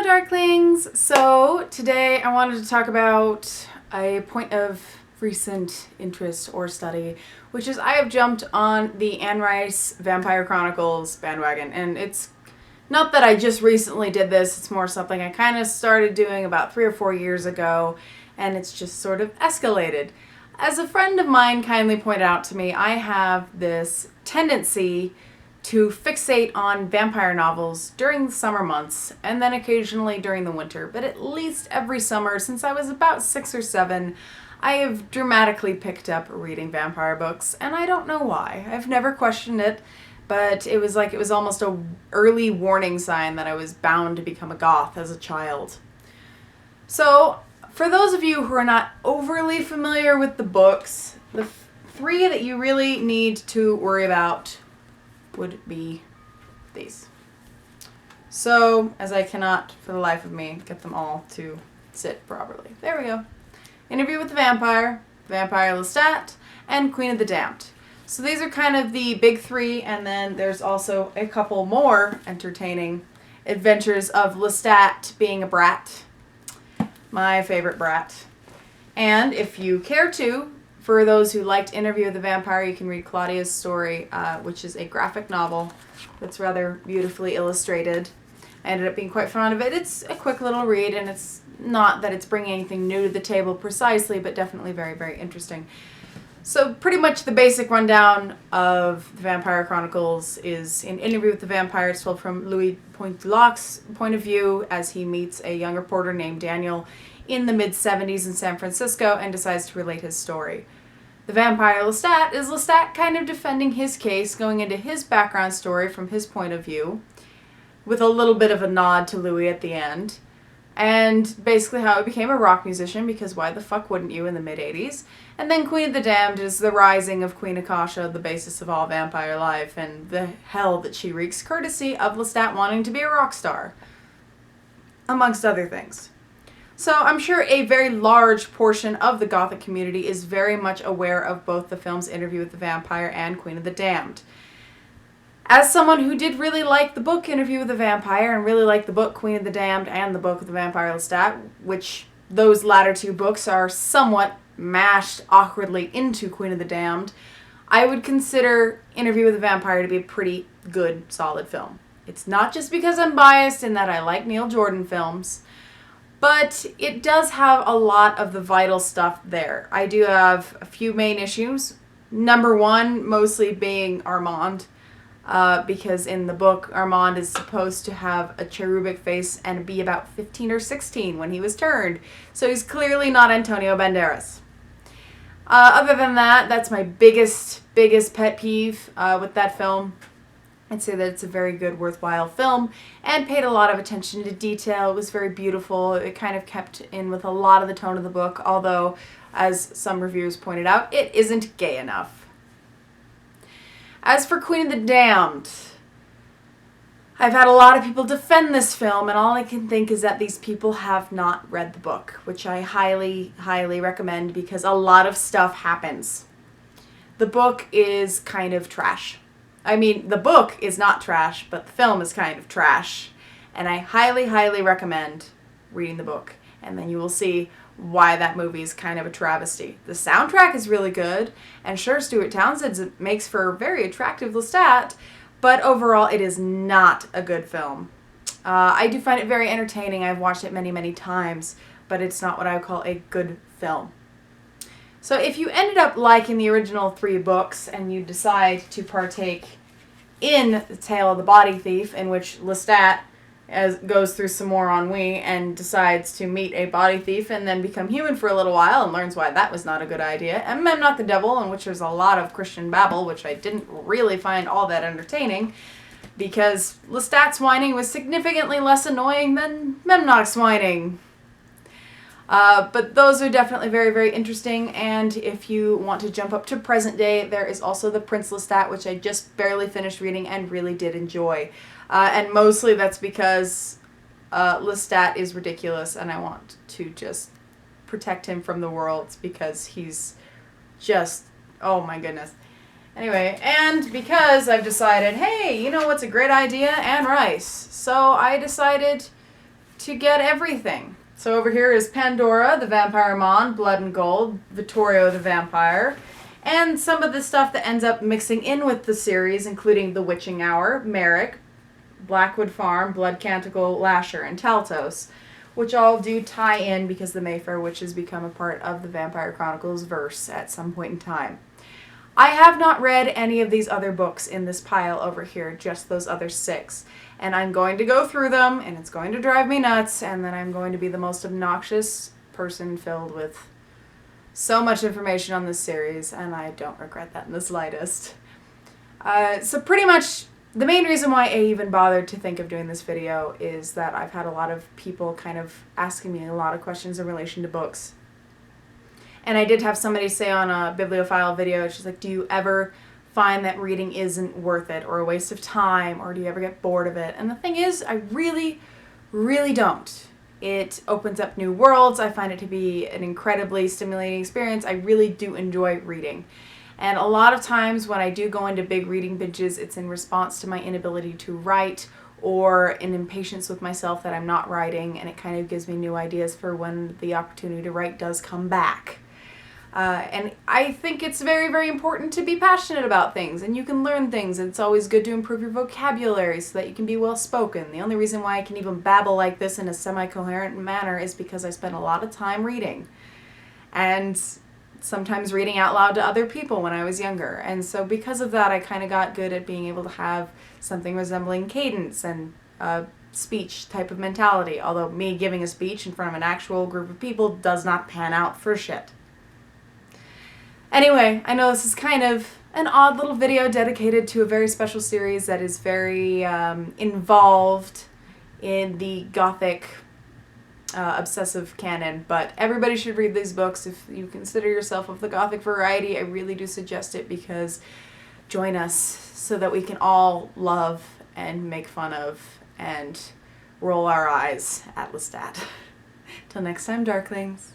Darklings! So today I wanted to talk about a point of recent interest or study, which is I have jumped on the Anne Rice Vampire Chronicles bandwagon, and it's not that I just recently did this, it's more something I kind of started doing about 3 or 4 years ago, and it's just sort of escalated. As a friend of mine kindly pointed out to me, I have this tendency to fixate on vampire novels during the summer months and then occasionally during the winter. But at least every summer since I was about 6 or 7, I have dramatically picked up reading vampire books, and I don't know why. I've never questioned it, but it was almost a early warning sign that I was bound to become a goth as a child. So, for those of you who are not overly familiar with the books, the 3 that you really need to worry about would be these. So, as I cannot, for the life of me, get them all to sit properly. There we go. Interview with the Vampire, Vampire Lestat, and Queen of the Damned. So these are kind of the big 3, and then there's also a couple more entertaining adventures of Lestat being a brat. My favorite brat. And if you care to, for those who liked Interview with the Vampire, you can read Claudia's story, which is a graphic novel that's rather beautifully illustrated. I ended up being quite fond of it. It's a quick little read, and it's not that it's bringing anything new to the table precisely, but definitely very, very interesting. So pretty much the basic rundown of the Vampire Chronicles is in Interview with the Vampire. It's told from Louis Pointeloc's point of view as he meets a young reporter named Daniel in the mid-70s in San Francisco and decides to relate his story. The Vampire Lestat is Lestat kind of defending his case, going into his background story from his point of view, with a little bit of a nod to Louis at the end, and basically how he became a rock musician, because why the fuck wouldn't you in the mid-80s? And then Queen of the Damned is the rising of Queen Akasha, the basis of all vampire life, and the hell that she wreaks courtesy of Lestat wanting to be a rock star, amongst other things. So I'm sure a very large portion of the Gothic community is very much aware of both the films Interview with the Vampire and Queen of the Damned. As someone who did really like the book Interview with the Vampire and really like the book Queen of the Damned and the book of the Vampire Lestat, which those latter 2 books are somewhat mashed awkwardly into Queen of the Damned, I would consider Interview with the Vampire to be a pretty good, solid film. It's not just because I'm biased in that I like Neil Jordan films, but it does have a lot of the vital stuff there. I do have a few main issues. Number 1 mostly being Armand, because in the book Armand is supposed to have a cherubic face and be about 15 or 16 when he was turned. So he's clearly not Antonio Banderas. Other than that, that's my biggest pet peeve with that film. I'd say that it's a very good, worthwhile film and paid a lot of attention to detail. It was very beautiful. It kind of kept in with a lot of the tone of the book, although, as some reviewers pointed out, it isn't gay enough. As for Queen of the Damned, I've had a lot of people defend this film, and all I can think is that these people have not read the book, which I highly, highly recommend because a lot of stuff happens. The book is kind of trash. I mean, the book is not trash, but the film is kind of trash. And I highly, highly recommend reading the book. And then you will see why that movie is kind of a travesty. The soundtrack is really good, and sure, Stuart Townsend makes for a very attractive Lestat, but overall it is not a good film. I do find it very entertaining. I've watched it many, many times, but it's not what I would call a good film. So if you ended up liking the original 3 books and you decide to partake in The Tale of the Body Thief, in which Lestat goes through some more ennui and decides to meet a body thief and then become human for a little while and learns why that was not a good idea, and I'm Not the Devil, in which there's a lot of Christian babble, which I didn't really find all that entertaining, because Lestat's whining was significantly less annoying than Memnoch's whining. But those are definitely very, very interesting, and if you want to jump up to present day, there is also The Prince Lestat, which I just barely finished reading and really did enjoy. And mostly that's because Lestat is ridiculous, and I want to just protect him from the world, because he's just, oh my goodness. Anyway, and because I've decided, hey, you know what's a great idea? Anne Rice. So I decided to get everything. So over here is Pandora, the vampire Armand, Blood and Gold, Vittorio the vampire, and some of the stuff that ends up mixing in with the series, including The Witching Hour, Merrick, Blackwood Farm, Blood Canticle, Lasher, and Taltos, which all do tie in because the Mayfair Witches become a part of the Vampire Chronicles verse at some point in time. I have not read any of these other books in this pile over here, just those other 6. And I'm going to go through them, and it's going to drive me nuts, and then I'm going to be the most obnoxious person filled with so much information on this series, and I don't regret that in the slightest. So pretty much the main reason why I even bothered to think of doing this video is that I've had a lot of people kind of asking me a lot of questions in relation to books. And I did have somebody say on a bibliophile video, she's like, do you ever find that reading isn't worth it or a waste of time, or do you ever get bored of it? And the thing is, I really, really don't. It opens up new worlds. I find it to be an incredibly stimulating experience. I really do enjoy reading. And a lot of times when I do go into big reading binges, it's in response to my inability to write or an impatience with myself that I'm not writing, and it kind of gives me new ideas for when the opportunity to write does come back. And I think it's very, very important to be passionate about things, and you can learn things, and it's always good to improve your vocabulary so that you can be well spoken. The only reason why I can even babble like this in a semi-coherent manner is because I spent a lot of time reading, and sometimes reading out loud to other people when I was younger. And so because of that, I kind of got good at being able to have something resembling cadence and speech type of mentality, although me giving a speech in front of an actual group of people does not pan out for shit. Anyway, I know this is kind of an odd little video dedicated to a very special series that is very involved in the Gothic obsessive canon, but everybody should read these books. If you consider yourself of the Gothic variety, I really do suggest it, because join us so that we can all love and make fun of and roll our eyes at Lestat. Till next time, Darklings.